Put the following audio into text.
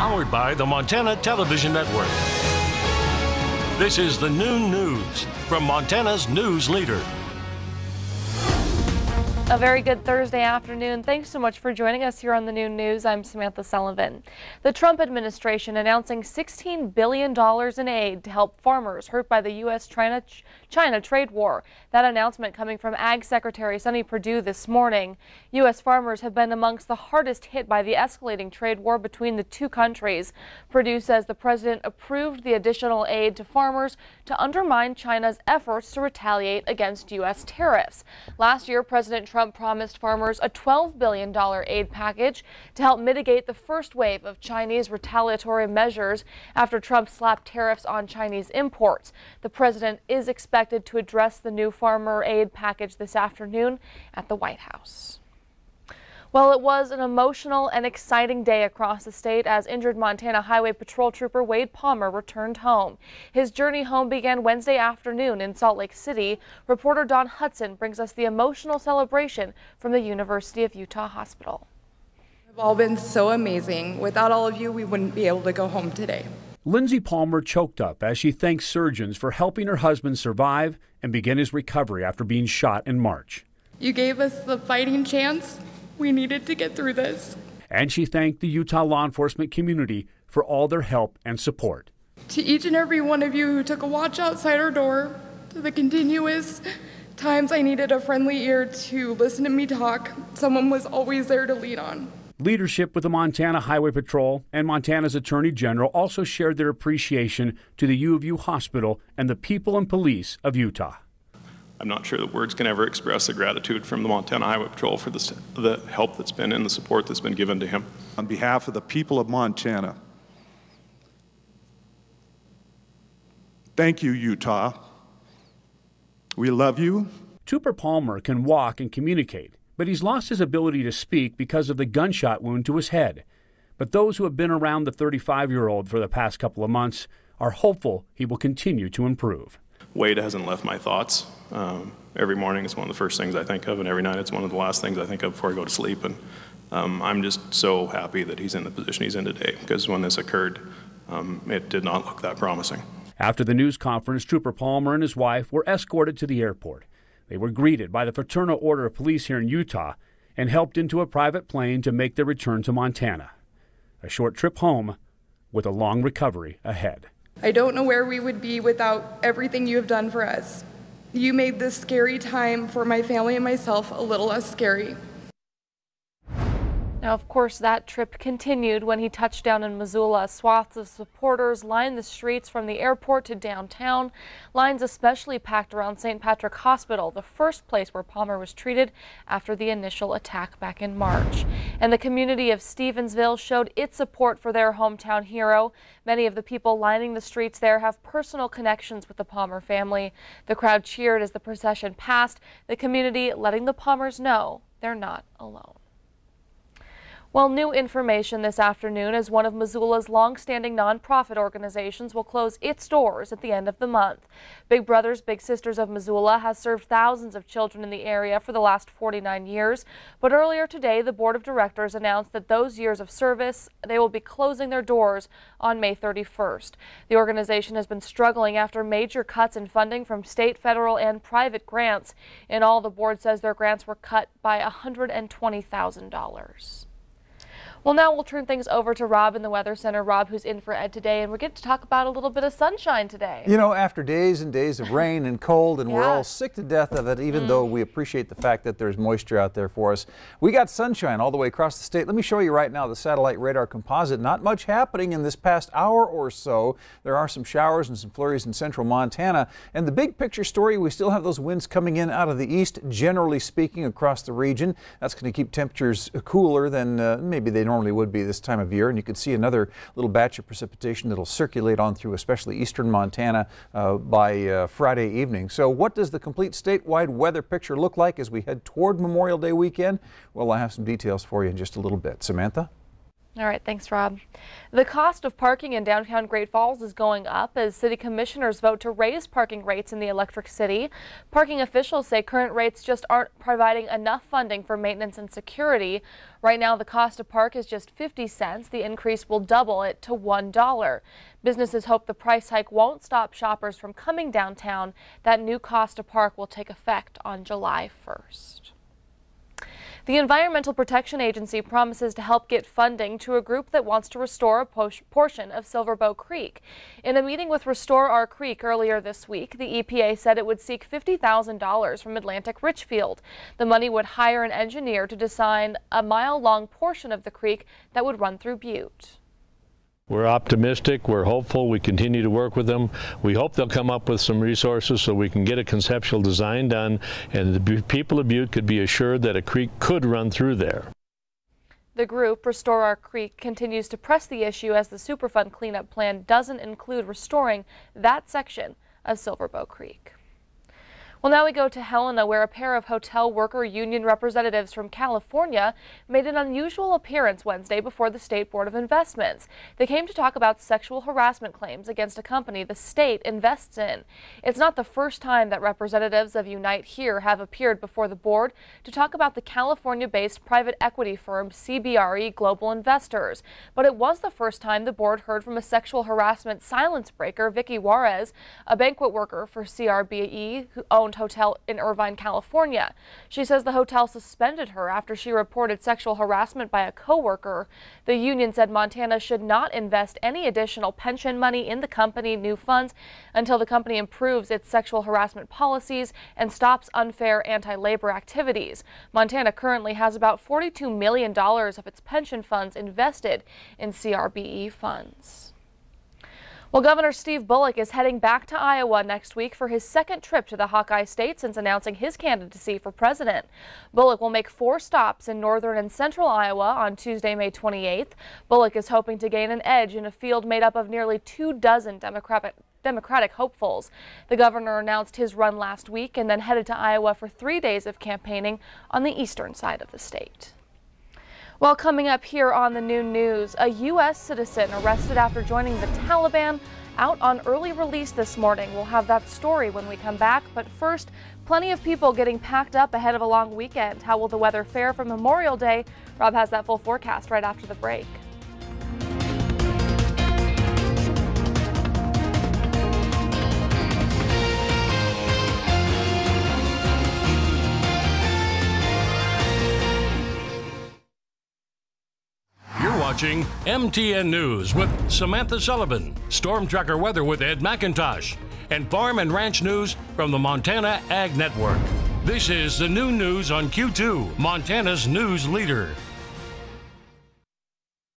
Powered by the Montana Television Network. This is the Noon News from Montana's news leader. A very good Thursday afternoon. Thanks so much for joining us here on the Noon News. I'm Samantha Sullivan. The Trump administration announcing $16 billion in aid to help farmers hurt by the U.S.-China trade war. That announcement coming from Ag Secretary Sonny Perdue this morning. U.S. farmers have been amongst the hardest hit by the escalating trade war between the two countries. Perdue says the president approved the additional aid to farmers to undermine China's efforts to retaliate against U.S. tariffs. Last year, President Trump promised farmers a $12 billion aid package to help mitigate the first wave of Chinese retaliatory measures after Trump slapped tariffs on Chinese imports. The president is expected to address the new farmer aid package this afternoon at the White House. Well, it was an emotional and exciting day across the state as injured Montana Highway Patrol Trooper Wade Palmer returned home. His journey home began Wednesday afternoon in Salt Lake City. Reporter Don Hudson brings us the emotional celebration from the University of Utah Hospital. You've all been so amazing. Without all of you, we wouldn't be able to go home today. Lindsay Palmer choked up as she thanked surgeons for helping her husband survive and begin his recovery after being shot in March. You gave us the fighting chance. We needed to get through this. And she thanked the Utah law enforcement community for all their help and support. To each and every one of you who took a watch outside our door, to the continuous times I needed a friendly ear to listen to me talk, someone was always there to lean on. Leadership with the Montana Highway Patrol and Montana's Attorney General also shared their appreciation to the U of U Hospital and the people and police of Utah. I'm not sure that words can ever express the gratitude from the Montana Highway Patrol for the help that's been and the support that's been given to him. On behalf of the people of Montana, thank you, Utah. We love you. Trooper Palmer can walk and communicate, but he's lost his ability to speak because of the gunshot wound to his head. But those who have been around the 35-year-old for the past couple of months are hopeful he will continue to improve. Wade hasn't left my thoughts. Every morning it's one of the first things I think of, and every night it's one of the last things I think of before I go to sleep. And I'm just so happy that he's in the position he's in today, because when this occurred, it did not look that promising. After the news conference, Trooper Palmer and his wife were escorted to the airport. They were greeted by the Fraternal Order of Police here in Utah and helped into a private plane to make their return to Montana. A short trip home with a long recovery ahead. I don't know where we would be without everything you have done for us. You made this scary time for my family and myself a little less scary. Now, of course, that trip continued when he touched down in Missoula. Swaths of supporters lined the streets from the airport to downtown. Lines especially packed around St. Patrick Hospital, the first place where Palmer was treated after the initial attack back in March. And the community of Stevensville showed its support for their hometown hero. Many of the people lining the streets there have personal connections with the Palmer family. The crowd cheered as the procession passed, the community letting the Palmers know they're not alone. Well, new information this afternoon as one of Missoula's long-standing nonprofit organizations will close its doors at the end of the month. Big Brothers Big Sisters of Missoula has served thousands of children in the area for the last 49 years, but earlier today the board of directors announced that those years of service, they will be closing their doors on May 31st. The organization has been struggling after major cuts in funding from state, federal, and private grants. In all, the board says their grants were cut by $120,000. Well, now we'll turn things over to Rob in the Weather Center. Rob, who's in for Ed today, and we're getting to talk about a little bit of sunshine today. You know, after days and days of rain and cold, and we're all sick to death of it, even though we appreciate the fact that there's moisture out there for us. We got sunshine all the way across the state. Let me show you right now the satellite radar composite. Not much happening in this past hour or so. There are some showers and some flurries in central Montana. And the big picture story, we still have those winds coming in out of the east, generally speaking, across the region. That's going to keep temperatures cooler than maybe they normally would be this time of year, and you can see another little batch of precipitation that'll circulate on through especially eastern Montana by Friday evening. So what does the complete statewide weather picture look like as we head toward Memorial Day weekend? Well, I have some details for you in just a little bit. Samantha? All right, thanks, Rob. The cost of parking in downtown Great Falls is going up as city commissioners vote to raise parking rates in the Electric City. Parking officials say current rates just aren't providing enough funding for maintenance and security. Right now, the cost to park is just 50 cents. The increase will double it to $1. Businesses hope the price hike won't stop shoppers from coming downtown. That new cost to park will take effect on July 1st. The Environmental Protection Agency promises to help get funding to a group that wants to restore a portion of Silverbow Creek. In a meeting with Restore Our Creek earlier this week, the EPA said it would seek $50,000 from Atlantic Richfield. The money would hire an engineer to design a mile-long portion of the creek that would run through Butte. We're optimistic, we're hopeful, we continue to work with them. We hope they'll come up with some resources so we can get a conceptual design done and the people of Butte could be assured that a creek could run through there. The group, Restore Our Creek, continues to press the issue as the Superfund cleanup plan doesn't include restoring that section of Silverbow Creek. Well, now we go to Helena, where a pair of hotel worker union representatives from California made an unusual appearance Wednesday before the State Board of Investments. They came to talk about sexual harassment claims against a company the state invests in. It's not the first time that representatives of Unite Here have appeared before the board to talk about the California-based private equity firm CBRE Global Investors. But it was the first time the board heard from a sexual harassment silence breaker, Vicky Juarez, a banquet worker for CRBE who owned hotel in Irvine, California. She says the hotel suspended her after she reported sexual harassment by a coworker. The union said Montana should not invest any additional pension money in the company new funds until the company improves its sexual harassment policies and stops unfair anti-labor activities. Montana currently has about $42 million of its pension funds invested in CRBE funds. Well, Governor Steve Bullock is heading back to Iowa next week for his second trip to the Hawkeye State since announcing his candidacy for president. Bullock will make 4 stops in northern and central Iowa on Tuesday, May 28th. Bullock is hoping to gain an edge in a field made up of nearly 24 Democratic hopefuls. The governor announced his run last week and then headed to Iowa for 3 days of campaigning on the eastern side of the state. Well, coming up here on the Noon News, a U.S. citizen arrested after joining the Taliban out on early release this morning. We'll have that story when we come back. But first, plenty of people getting packed up ahead of a long weekend. How will the weather fare for Memorial Day? Rob has that full forecast right after the break. Watching MTN News with Samantha Sullivan, Storm Tracker weather with Ed McIntosh, and Farm and Ranch News from the Montana Ag Network. This is the Noon News on Q2, Montana's news leader.